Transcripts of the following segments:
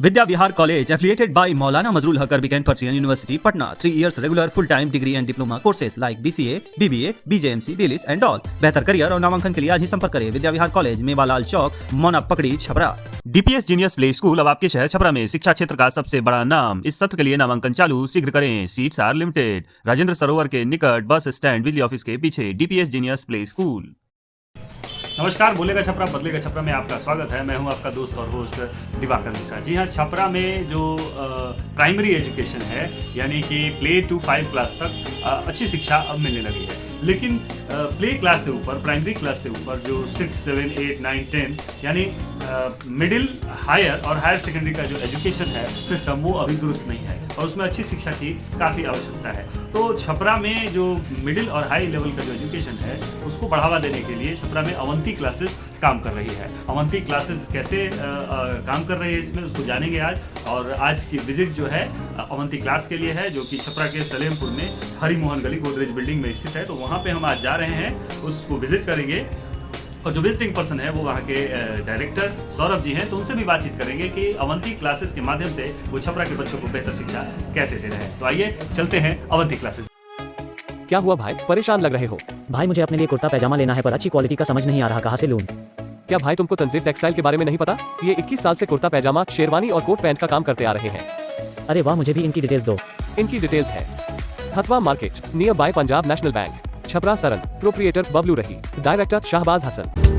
Vidya Vihar College, affiliated by Maulana Mazrul Haq Arabic and Persian University, Patna. 3 years regular full-time degree and diploma courses like BCA, BBA, BJMC, BLIS and all. बेहतर career और नामांकन के लिए आज ही संपर्क करें Vidya Vihar college, Mewalal चौक, मोना पकड़ी, Chhapra. DPS genius play school अब आपके शहर छपरा में शिक्षा क्षेत्र का सबसे बड़ा नाम। इस सत्र के लिए नामांकन चालू, शीघ्र करें, सीट्स आर लिमिटेड। राजेंद्र सरोवर के निकट बस स्टैंड बिजली ऑफिस के पीछे DPS जीनियस प्ले स्कूल। नमस्कार, बोलेगा छपरा बदलेगा छपरा में आपका स्वागत है। मैं हूं आपका दोस्त और होस्ट दिवाकर मिश्रा। जी हाँ, छपरा में जो प्राइमरी एजुकेशन है यानी कि प्ले टू 5 क्लास तक अच्छी शिक्षा अब मिलने लगी है, लेकिन प्ले क्लास से ऊपर, प्राइमरी क्लास से ऊपर जो 6, 7, 8, 9, 10 यानी मिडिल, हायर और हायर सेकेंडरी का जो एजुकेशन है सिस्टम, वो अभी दुरुस्त नहीं है और उसमें अच्छी शिक्षा की काफ़ी आवश्यकता है। तो छपरा में जो मिडिल और हाई लेवल का जो एजुकेशन है उसको बढ़ावा देने के लिए छपरा में अवंती क्लासेस काम कर रही है। अवंती क्लासेस कैसे काम कर रही है इसमें उसको जानेंगे आज। और आज की विजिट जो है अवंती क्लास के लिए है, जो कि छपरा के सलेमपुर में हरि मोहन गली गोदरेज बिल्डिंग में स्थित है। तो वहाँ पे हम आज जा रहे हैं, उसको विजिट करेंगे और जो विजिटिंग पर्सन है वो वहाँ के डायरेक्टर सौरभ जी हैं, तो उनसे भी बातचीत करेंगे कि अवंती क्लासेस के माध्यम से वो छपरा के बच्चों को बेहतर शिक्षा कैसे दे रहे हैं। तो आइए चलते हैं अवंती क्लासेस। क्या हुआ भाई, परेशान लग रहे हो? भाई मुझे अपने लिए कुर्ता पैजामा लेना है पर अच्छी क्वालिटी का समझ नहीं आ रहा, कहाँ से लूं? क्या भाई तुमको तंजीब टेक्सटाइल के बारे में नहीं पता? ये 21 साल से कुर्ता पैजामा, शेरवानी और कोट पैंट का काम करते आ रहे हैं। अरे वाह, मुझे भी इनकी डिटेल्स दो। इनकी डिटेल्स है Hathwa market, nearby Punjab National Bank, Chhapra Saran. Proprietor Bablu Rahi, director Shahbaz Hasan.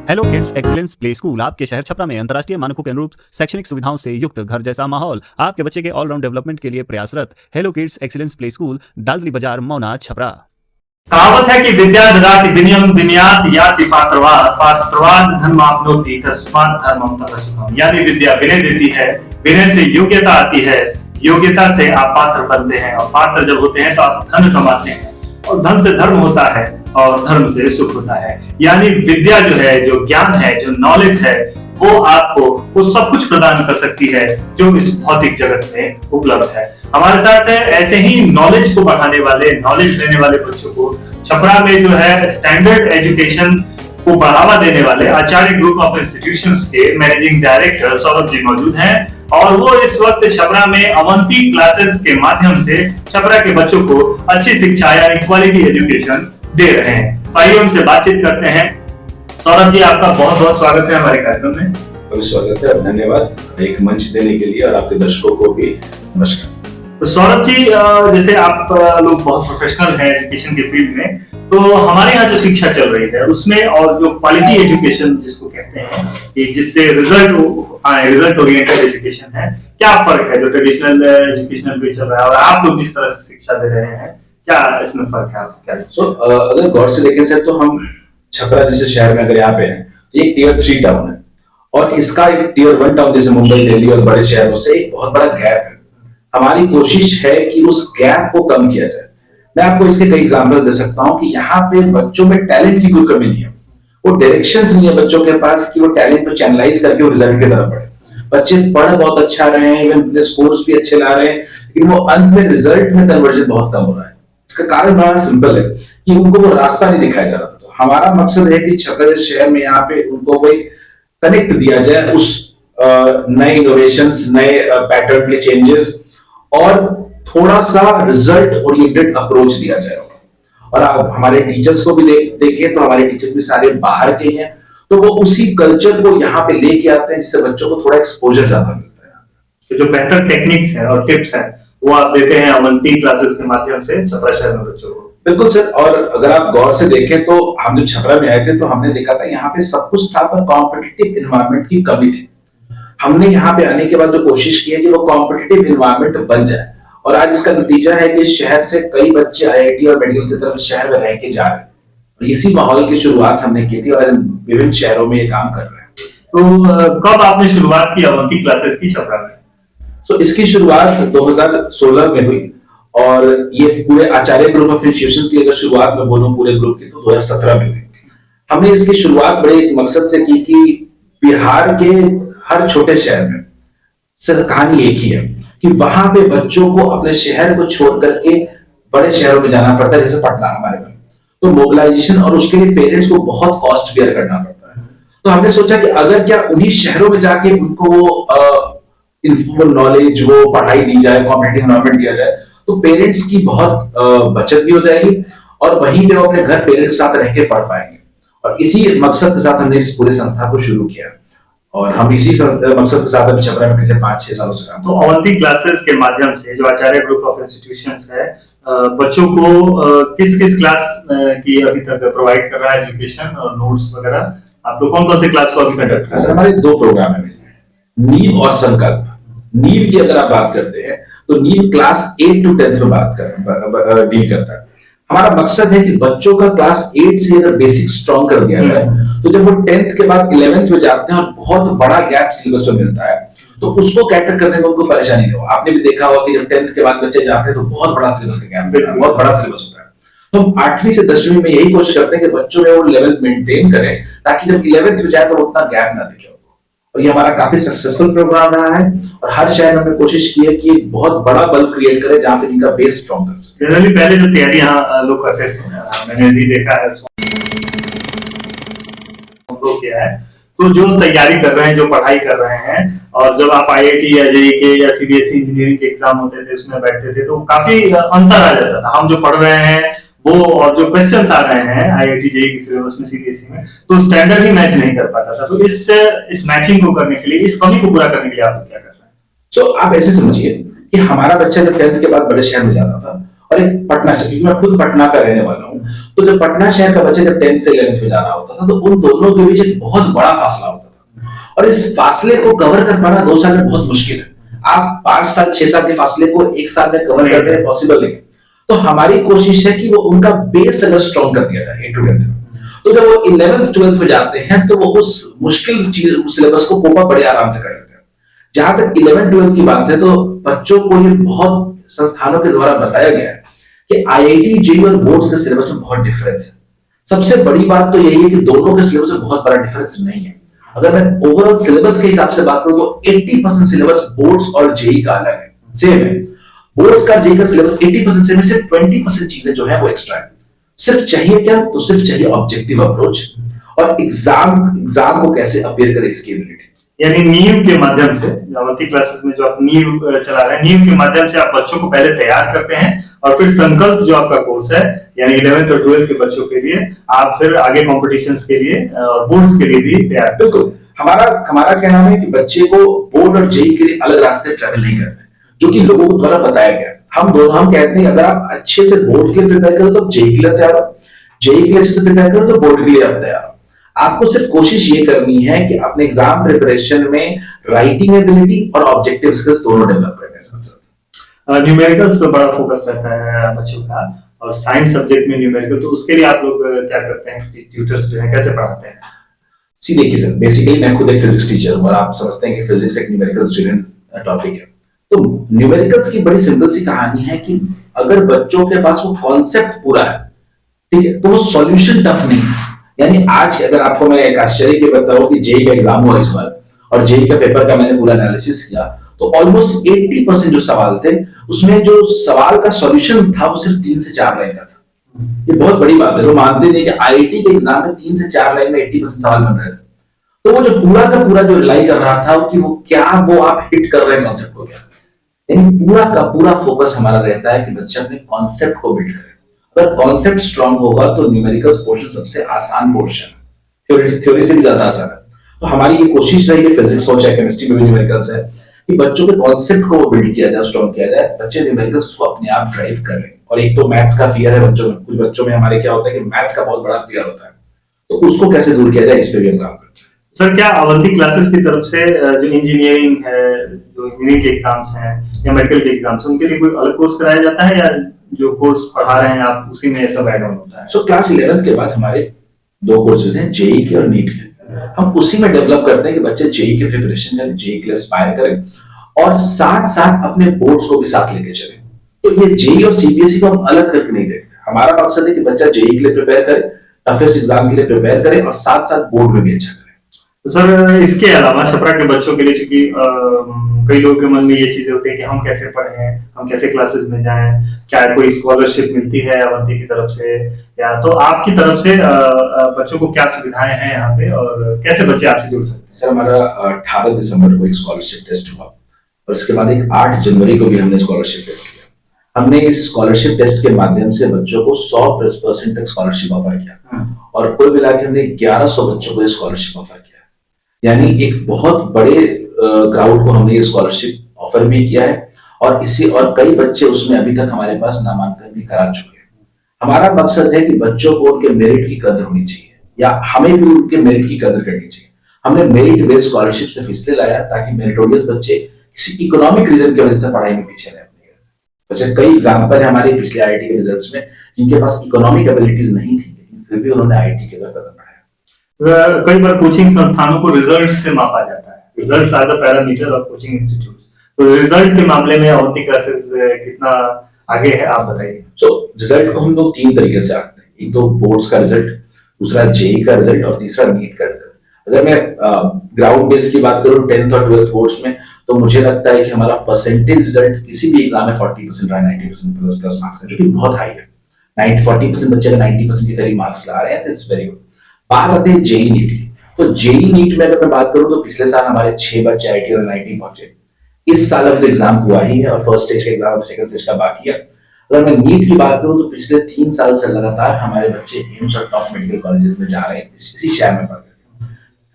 Hello kids excellence play school आपके शहर छपरा में अंतर्राष्ट्रीय मानकों के अनुरूप शैक्षणिक सुविधाओं से युक्त घर जैसा माहौल, आपके बच्चे के ऑलराउंड डेवलपमेंट के लिए प्रयासरत। Hello kids excellence play school, Dadri बाजार, मोना, छपरा। कहावत है कि विद्या ददाति विनयम विनयात् याति पात्रवाद, पात्रवाद धर्माप्नोति तस्मात् धर्मं ततः सुखम। यानी विद्या विनय देती है, विनय से योग्यता आती है, योग्यता से आप पात्र बनते हैं और पात्र जब होते हैं तो आप धन कमाते हैं और धन से धर्म होता है और धर्म से सुख होता है। यानी विद्या जो है, जो ज्ञान है, जो नॉलेज है, वो आपको वो सब कुछ प्रदान कर सकती है जो इस भौतिक जगत में उपलब्ध है। हमारे साथ है ऐसे ही नॉलेज को बढ़ाने वाले, नॉलेज देने वाले बच्चों को छपरा में जो है स्टैंडर्ड एजुकेशन को बढ़ावा देने वाले आचार्य ग्रुप ऑफ इंस्टीट्यूशंस के मैनेजिंग डायरेक्टर सौरभ जी मौजूद हैं और वो इस वक्त छपरा में अवंती क्लासेस के माध्यम से छपरा के बच्चों को अच्छी शिक्षा यानी क्वालिटी एजुकेशन दे रहे हैं। आइए उनसे बातचीत करते हैं। सौरभ जी, आपका बहुत बहुत स्वागत है हमारे कार्यक्रम में। बहुत स्वागत है, धन्यवाद एक मंच देने के लिए और आपके दर्शकों को भी नमस्कार। तो सौरभ जी, जैसे आप लोग बहुत प्रोफेशनल हैं एजुकेशन के फील्ड में, तो हमारे यहाँ जो शिक्षा चल रही है उसमें और जो क्वालिटी एजुकेशन जिसको कहते हैं कि जिससे रिजल्ट ओरिएंटेड एजुकेशन है, क्या फर्क है जो ट्रेडिशनल एजुकेशनल भी चल रहा है और आप लोग जिस तरह से शिक्षा दे रहे हैं, क्या इसमें फर्क है? क्या अगर गौर से देखें सर, तो हम छपरा जैसे शहर में अगर यहाँ पे हैं, एक टियर 3 टाउन है और इसका एक टियर 1 टाउन जैसे मुंबई, दिल्ली और बड़े शहरों से एक बहुत बड़ा गैप है। हमारी कोशिश है कि उस गैप को कम किया जाए। मैं आपको इसके कई एग्जांपल दे सकता हूं कि यहाँ पे बच्चों में टैलेंट की कोई कमी नहीं है, वो डायरेक्शंस नहीं है बच्चों के पास कि वो टैलेंट को चैनलाइज करके वो रिजल्ट की तरफ बढ़े। बच्चे पढ़ बहुत अच्छा रहे हैं, इवन अपने स्कोर्स भी अच्छे ला रहे हैं, लेकिन वो अंत में रिजल्ट में कन्वर्जन बहुत कम हो रहा है। इसका कारण बड़ा सिंपल है कि उनको वो रास्ता नहीं दिखाया जा रहा था। तो हमारा मकसद है कि छपरा शहर में यहाँ पे उनको कोई कनेक्ट दिया जाए उस नए इनोवेशंस, नए पैटर्न के चेंजेस और थोड़ा सा रिजल्ट ओरिएंटेड अप्रोच दिया जाए। और आप हमारे टीचर्स को भी देखें तो हमारे टीचर्स भी सारे बाहर के हैं, तो वो उसी कल्चर को यहाँ पे लेके आते हैं जिससे बच्चों को थोड़ा एक्सपोजर ज्यादा मिलता है। तो जो बेहतर टेक्निक्स है और टिप्स है वो आप देते हैं अवंती क्लासेस के माध्यम से छपरा शहर में बच्चों को। बिल्कुल सर। और अगर आप गौर से देखें तो हम जब छपरा में आए थे तो हमने देखा था यहाँ पे सब कुछ था, पर कॉम्पिटिटिव इन्वायरमेंट की कमी थी। हमने यहाँ पे आने के बाद जो कोशिश की है कि वो कॉम्पिटिटिव इन्वायरमेंट बन जाए, और आज इसका नतीजा है कि शहर से कई बच्चे आईआईटी और मेडिकल की तरफ शहर में रह के जा रहे हैं। और इसी माहौल की शुरुआत हमने की थी और विभिन्न शहरों में ये काम कर रहे हैं। तो कब आपने शुरुआत की अवंती क्लासेस की छपरा में? तो इसकी शुरुआत 2016 में हुई, और ये पूरे आचार्य ग्रुप ऑफ इंस्टीट्यूशन की अगर शुरुआत में बोलूं पूरे ग्रुप की, तो 2017 में हुई। हमने इसकी शुरुआत बड़े एक मकसद से की कि बिहार के हर छोटे शहर में सिर्फ कहानी एक ही है कि वहां पे बच्चों को अपने शहर को छोड़ करके बड़े शहरों में जाना पड़ता है, जैसे पटना हमारे में। तो मोबिलाइजेशन और उसके लिए पेरेंट्स को बहुत कॉस्ट बेयर करना पड़ता है। तो हमने सोचा कि अगर क्या उन्हीं शहरों में जाके उनको वो नॉलेज, वो पढ़ाई दी जाए, कॉम्पिटिटिव एनवायरनमेंट दिया जाए, तो पेरेंट्स की बहुत बचत भी हो जाएगी, और वहीं पे वो अपने घर पेरेंट्स के साथ रह के पढ़ पाएंगे। और इसी मकसद के साथ हमने इस पूरे संस्था को शुरू किया, और हम इसी मकसद के साथ अभी छपरा में पिछले 5-6 सालों से काम कर रहे हैं। तो अवंती क्लासेस के माध्यम से जो आचार्य ग्रुप ऑफ इंस्टीट्यूशंस है, बच्चों को किस किस क्लास की अभी तक प्रोवाइड कर रहा है एजुकेशन और नोट्स वगैरह? आप लोग कौन कौन से क्लास को अभी कंडक्ट कर रहे हैं? हमारे 2 प्रोग्राम है, नीव और संकल्प। नीव की अगर आप बात करते हैं तो नीव क्लास 8 to 10 में बात डील करता है। हमारा मकसद है कि बच्चों का क्लास 8 से अगर बेसिक स्ट्रॉन्ग कर दिया जाए, तो जब वो 10th के बाद 11th में जाते हैं और बहुत बड़ा गैप सिलेबस में मिलता है, तो उसको कैटर करने में उनको परेशानी नहीं हो। आपने भी देखा होगा कि जब 10th के बाद बच्चे जाते हैं तो बहुत बड़ा सिलेबस का गैप मिलता है, बहुत बड़ा सिलेबस होता है। तो हम 8वीं से 10वीं में यही कोशिश करते हैं कि बच्चों में वो लेवल मेंटेन करें, ताकि जब 11th में जाए तो उतना गैप ना दिखे। और ये हमारा काफी सक्सेसफुल प्रोग्राम रहा है, और हर शहर में हमने कोशिश की है कि एक बहुत बड़ा बल्क क्रिएट करें जहां पे जिनका बेस स्ट्रॉन्ग कर सके। जनरली पहले जो तैयारी यहाँ लोग करते थे, मैंने भी देखा है, किया है, तो जो तैयारी कर रहे हैं, जो पढ़ाई कर रहे हैं, और जब आप आईआईटी या जेईई के या सीबीएसई इंजीनियरिंग के एग्जाम होते थे उसमें बैठते थे, तो काफी अंतर आ जाता था। हम जो पढ़ रहे हैं वो और जो क्वेश्चंस आ रहे हैं आईआईटी जेईई के सिलेबस में, सीबीएसई में, तो स्टैंडर्ड ही मैच नहीं कर पाता था। तो इस मैचिंग को करने के लिए, इस कमी को पूरा करने के लिए आप क्या कर रहे हैं? सो आप ऐसे समझिए कि हमारा बच्चा जब 10th के बाद बड़े शहर में जाता था, और एक पटना शहर, क्योंकि मैं खुद पटना का रहने वाला हूँ, तो जब पटना शहर का बच्चा जब 10th से 11th में जाना होता था, तो उन दोनों के बीच एक बहुत बड़ा फासला होता था, और इस फासले को कवर कर पाना 2 साल में बहुत मुश्किल है। आप 5 साल 6 साल के फासले को 1 साल में कवर करना पॉसिबल नहीं है। तो हमारी कोशिश है कि वो उनका बेस अगर स्ट्रॉन्ग कर दिया जाए 8 to 10th में, तो जब वो 11th 12th में जाते हैं तो वो उस मुश्किल सिलेबस को कोप अप बड़े आराम से कर लेते हैं। जहां तक 11th 12th की बात है, तो बच्चों को ये बहुत संस्थानों के द्वारा बताया गया है कि आईआईटी जेईई और बोर्ड्स के सिलेबस में बहुत डिफरेंस है। सबसे बड़ी बात तो यही है कि दोनों के सिलेबस में बहुत बड़ा डिफरेंस नहीं है। अगर मैं ओवरऑल सिलेबस के हिसाब से बात करूं तो 80% सिलेबस बोर्ड्स और जेईई का अलग है, सेम है। बोर्ड्स का जेईई का सिलेबस 80% सेम है, सिर्फ 20% चीजें जो है वो एक्स्ट्रा है। सिर्फ चाहिए क्या? तो सिर्फ चाहिए ऑब्जेक्टिव अप्रोच और एग्जाम को कैसे अपेयर करे, इसकी एबिलिटी। यानी नीव के माध्यम से, अवंती क्लासेस में जो आप नीव चला रहे हैं, नीव के माध्यम से आप बच्चों को पहले तैयार करते हैं, और फिर संकल्प जो आपका कोर्स है, यानी 11th और 12th के बच्चों के लिए आप फिर आगे कॉम्पिटिशंस के लिए और बोर्ड्स के लिए भी तैयार। बिल्कुल, हमारा कहना है कि बच्चे को बोर्ड और जेईई के लिए अलग रास्ते ट्रैवल नहीं करना, जो कि लोगों को द्वारा बताया गया। हम कहते हैं अगर आप अच्छे से बोर्ड के लिए प्रिपेयर करो तो जेईई के लिए तैयार हो, जेईई के लिए अच्छे से प्रिपेयर करो तो बोर्ड के लिए आप तैयार हो। आपको सिर्फ कोशिश ये करनी है कि अपने एग्जाम प्रिपरेशन में राइटिंग एबिलिटी और ऑब्जेक्टिव स्किल्स दोनों डेवलप करने साथ। न्यूमेरिकल्स पे बड़ा फोकस रहता है बच्चों का, और साइंस सब्जेक्ट में न्यूमेरिकल, तो उसके लिए आप लोग क्या करते हैं? ट्यूटर्स जो हैं कैसे पढ़ाते हैं? सी देखिए सर, बेसिकली मैं खुद एक फिजिक्स टीचर हूं, और आप समझते हैं कि फिजिक्स एक न्यूमेरिकल्स ड्रिवन टॉपिक है। तो न्यूमेरिकल्स की बड़ी सिंपल सी कहानी है कि अगर बच्चों के पास वो कॉन्सेप्ट पूरा है, ठीक है, तो वो सॉल्यूशन टफ नहीं है। यानी आज अगर आपको मैं एक आश्चर्य के बताऊं कि जेईई का एग्जाम हुआ इस बार, और जेईई का पेपर का मैंने पूरा एनालिसिस किया, तो ऑलमोस्ट 80% जो सवाल थे उसमें जो सवाल का सॉल्यूशन था वो सिर्फ 3 से 4 लाइन का था। ये बहुत बड़ी बात है। वो मानते नहीं कि आईआईटी के एग्जाम में 3 से 4 लाइन में 80% सवाल बन रहे थे। तो वो जो पूरा का पूरा जो रिलाई कर रहा था कि वो आप हिट कर रहे हैं कॉन्सेप्ट को, क्या, यानी पूरा का पूरा फोकस हमारा रहता है कि बच्चा अपने कॉन्सेप्ट को बिल्ड करे। अगर कॉन्सेप्ट स्ट्रांग होगा तो न्यूमेरिकल्स पोर्शन सबसे आसान पोर्शन है, थ्योरी से भी ज्यादा आसान है। तो हमारी ये कोशिश रही है, फिजिक्स हो चाहे केमिस्ट्री में भी न्यूमेरिकल्स है, कि बच्चों के कॉन्सेप्ट को बिल्ड किया जाए, स्ट्रांग किया जाए, बच्चे न्यूमेरिकल्स उसको अपने आप ड्राइव कर रहे हैं और एक तो मैथ्स का फियर है बच्चों में, कुछ बच्चों में हमारे क्या होता है कि मैथ्स का बहुत बड़ा फियर होता है, तो उसको कैसे दूर किया जाए, इस पे भी हम काम करते हैं। सर, क्या अवंती क्लासेस की तरफ से जो इंजीनियरिंग है, जो इंजीनियरिंग के एग्जाम्स हैं या मेडिकल के एग्जाम्स, उनके लिए कोई अलग कोर्स कराया जाता है, या जो कोर्स पढ़ा रहे हैं आप उसी में सब ऐड ऑन होता है? सो क्लास 11th के बाद हमारे 2 कोर्सेज हैं, जेई के और नीट के। हम उसी में डेवलप करते हैं कि बच्चे जेई की प्रिपरेशन करें, जेई के लिए एस्पायर करें और साथ साथ अपने बोर्ड्स को भी साथ लेके चलें। तो ये जेई और सीबीएसई को हम अलग करके नहीं देखते। हमारा मकसद है कि बच्चा जेई के लिए प्रिपेयर करे, टफेस्ट एग्जाम के लिए प्रिपेयर करे और साथ साथ बोर्ड में भी अच्छा करे। तो सर, इसके अलावा छपरा के बच्चों के लिए, चूंकि कई लोगों के मन में ये चीजें होती है कि हम कैसे पढ़ें, हम कैसे क्लासेस में जाएं, क्या कोई स्कॉलरशिप मिलती है अवंती की तरफ से, या तो आपकी तरफ से बच्चों को क्या सुविधाएं हैं यहाँ पे और कैसे बच्चे आपसे जुड़ सकते हैं? सर, हमारा 18 दिसंबर को एक स्कॉलरशिप टेस्ट हुआ और इसके बाद एक 8 जनवरी को भी हमने स्कॉलरशिप टेस्ट किया। हमने इस स्कॉलरशिप टेस्ट के माध्यम से बच्चों को 100% तक स्कॉलरशिप ऑफर किया और कुल मिला के हमने 1100 बच्चों को ये स्कॉलरशिप ऑफर किया। यानी एक बहुत बड़े क्राउड को हमने ये स्कॉलरशिप ऑफर भी किया है और कई बच्चे उसमें अभी तक हमारे पास नामांकन भी करा चुके हैं। हमारा मकसद है कि बच्चों को उनके मेरिट की कदर होनी चाहिए या हमें भी उनके मेरिट की कदर करनी चाहिए। हमने मेरिट बेस्ड स्कॉलरशिप सिर्फ इसलिए लाया ताकि मेरिटोरियस बच्चे किसी इकोनॉमिक रीजन की वजह से पढ़ाई में पीछे रहे। वैसे कई एग्जाम्पल है हमारे पिछले आईआईटी के रिजल्ट्स में जिनके पास इकोनॉमिक एबिलिटीज नहीं थी, लेकिन फिर भी उन्होंने आईआईटी के कदम बढ़ाया। कई बार कोचिंग संस्थानों को रिजल्ट से मापा जाता है, results are the parameter of coaching institutes. तो रिजल्ट के मामले में अवंती क्लासेस कितना आगे है, आप बताइए। सो रिजल्ट को हम लोग 3 तरीके से आते हैं, एक तो बोर्ड्स का रिजल्ट, दूसरा जेई का रिजल्ट और तीसरा नीट का रिजल्ट। अगर मैं ग्राउंड बेस की बात करूं 10th और 12th बोर्ड्स में, तो मुझे लगता है कि हमारा परसेंटेज रिजल्ट किसी भी एग्जाम में 40% रहा है, 90% प्लस मार्क्स का, जो कि बहुत हाई है। 40% बच्चे अगर 90% के करीब मार्क्स ला रहे हैं तो इट्स वेरी गुड। बात आते हैं जेई नीट की। तो जेई नीट में अगर मैं बात करूं तो पिछले साल हमारे 6 बच्चे आईआईटी और एनआईटी पहुंचे। इस साल अभी तो एग्जाम हुआ ही है और फर्स्ट स्टेज का एग्जाम, सेकंड स्टेज का बाकी है। अगर मैं नीट की बात करूं तो पिछले 3 साल से लगातार हमारे बच्चे एम्स और टॉप मेडिकल कॉलेजेस में जा रहे हैं, इसी शहर में पढ़ रहे हैं।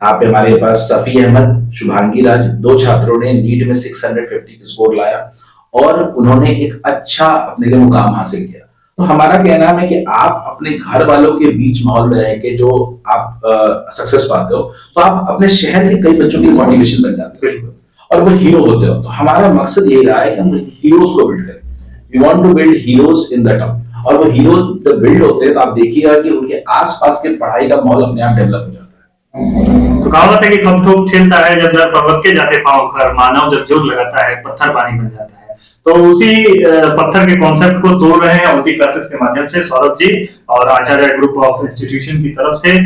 यहाँ पे हमारे पास सफी अहमद, शुभांगी राज, 2 छात्रों ने नीट में 650 स्कोर लाया और उन्होंने एक अच्छा अपने लिए मुकाम हासिल किया। तो हमारा कहना है कि आप अपने घर वालों के बीच माहौल में रह के जो आप सक्सेस पाते हो, तो आप अपने शहर के कई बच्चों की मोटिवेशन बन जाते हो और वो हीरो होते हो। तो हमारा मकसद यही रहा है कि हम हीरोज को बिल्ड करें। We want to build heroes in the town, और वो हीरोज जब बिल्ड होते हैं तो आप देखिएगा कि उनके आसपास के पढ़ाई का माहौल अपने आप डेवलप हो जाता है। तो कहावत है कि कब ठोक ठेलता है जब नर पर्वत के जाते पांव कर, मानव जब जोर लगाता है पत्थर पानी बन जाता है। तो उसी पत्थर के कॉन्सेप्ट को तोड़ रहे हैं अवंती क्लासेस के माध्यम से सौरभ जी और आचार्य ग्रुप ऑफ इंस्टीट्यूशन की तरफ से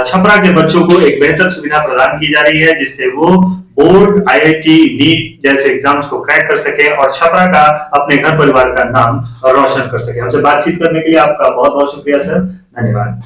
छपरा के बच्चों को एक बेहतर सुविधा प्रदान की जा रही है, जिससे वो बोर्ड, आईआईटी, नीट जैसे एग्जाम्स को क्रैक कर सके और छपरा का, अपने घर परिवार का नाम रोशन कर सके। हमसे बातचीत करने के लिए आपका बहुत बहुत शुक्रिया सर, धन्यवाद।